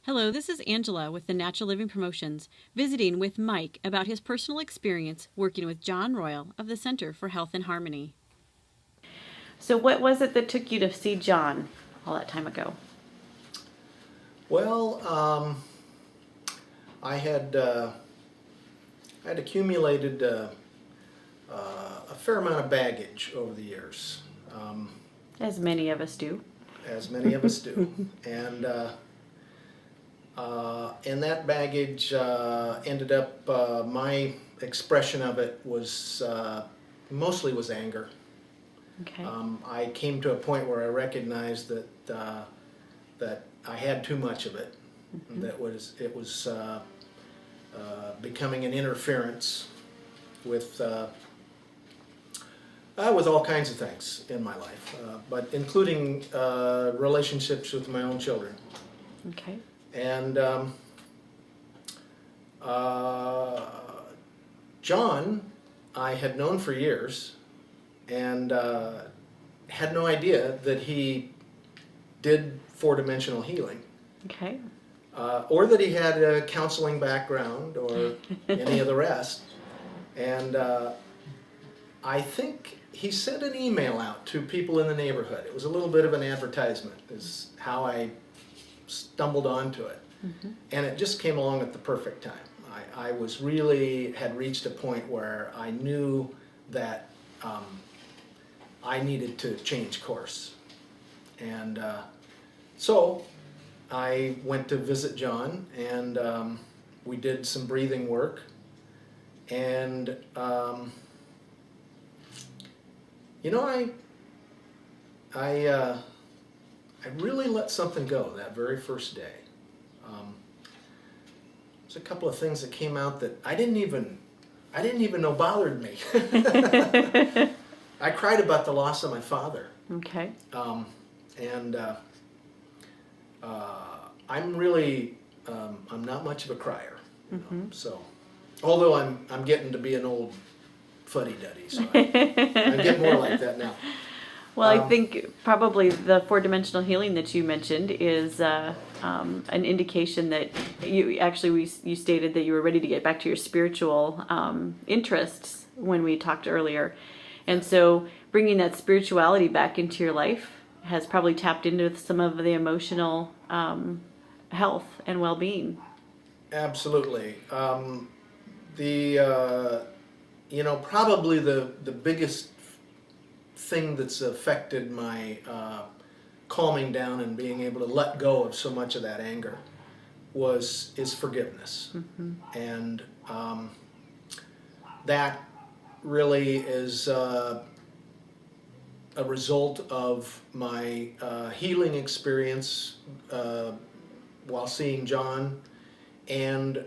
Hello, this is Angela with the Natural Living Promotions, visiting with Mike about his personal experience working with Jon Royal of the Center for Health and Harmony. So what was it that took you to see Jon all that time ago? Well, I had accumulated a fair amount of baggage over the years, As many of us do. as many of us do, and that baggage ended up. My expression of it was mostly was anger. Okay. I came to a point where I recognized that I had too much of it. That it was becoming an interference with all kinds of things in my life, but including relationships with my own children. Okay. And Jon, I had known for years, and had no idea that he did four-dimensional healing. Okay. Or that he had a counseling background or any of the rest. And I think he sent an email out to people in the neighborhood. It was a little bit of an advertisement, is how I stumbled onto it. And it just came along at the perfect time. I was really had reached a point where I knew that I needed to change course. And so I went to visit Jon, and we did some breathing work, and I really let something go that very first day. There's a couple of things that came out that I didn't even know bothered me. I cried about the loss of my father. Okay. And I'm really I'm not much of a crier, you know, so although I'm getting to be an old fuddy-duddy, so I get more like that now. Well, I think probably the four-dimensional healing that you mentioned is an indication that you stated that you were ready to get back to your spiritual interests when we talked earlier. And so bringing that spirituality back into your life has probably tapped into some of the emotional health and well-being. Absolutely. Probably the biggest thing that's affected my calming down and being able to let go of so much of that anger is forgiveness. And that really is a result of my healing experience while seeing Jon, and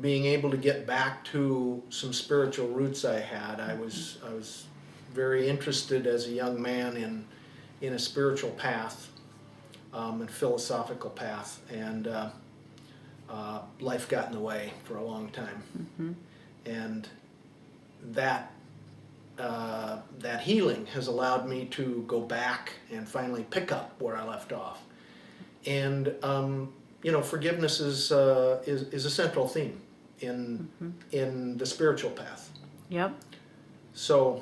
being able to get back to some spiritual roots I had. I was very interested as a young man in a spiritual path and philosophical path, and life got in the way for a long time. And that healing has allowed me to go back and finally pick up where I left off. And forgiveness is a central theme in the spiritual path. Yep. So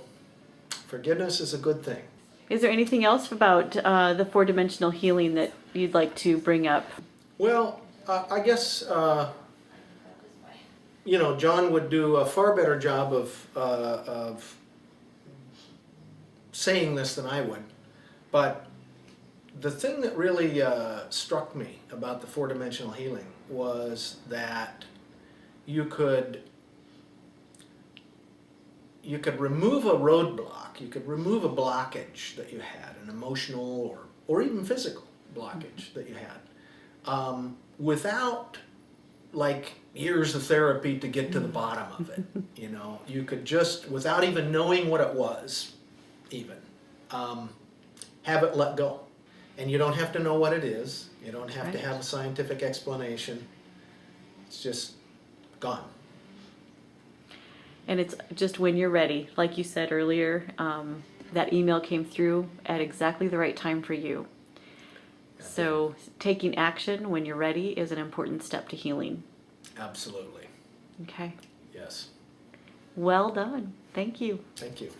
forgiveness is a good thing. Is there anything else about the four-dimensional healing that you'd like to bring up? Well, I guess Jon would do a far better job of saying this than I would, but the thing that really struck me about the four-dimensional healing was that you could remove a roadblock, you could remove a blockage that you had, an emotional or even physical blockage that you had, without like years of therapy to get to the bottom of it. You could just, without even knowing what it was, have it let go. And you don't have to know what it is. You don't have to have a scientific explanation. It's just gone. And it's just when you're ready. Like you said earlier, that email came through at exactly the right time for you. So taking action when you're ready is an important step to healing. Absolutely. Okay. Yes. Well done. Thank you. Thank you.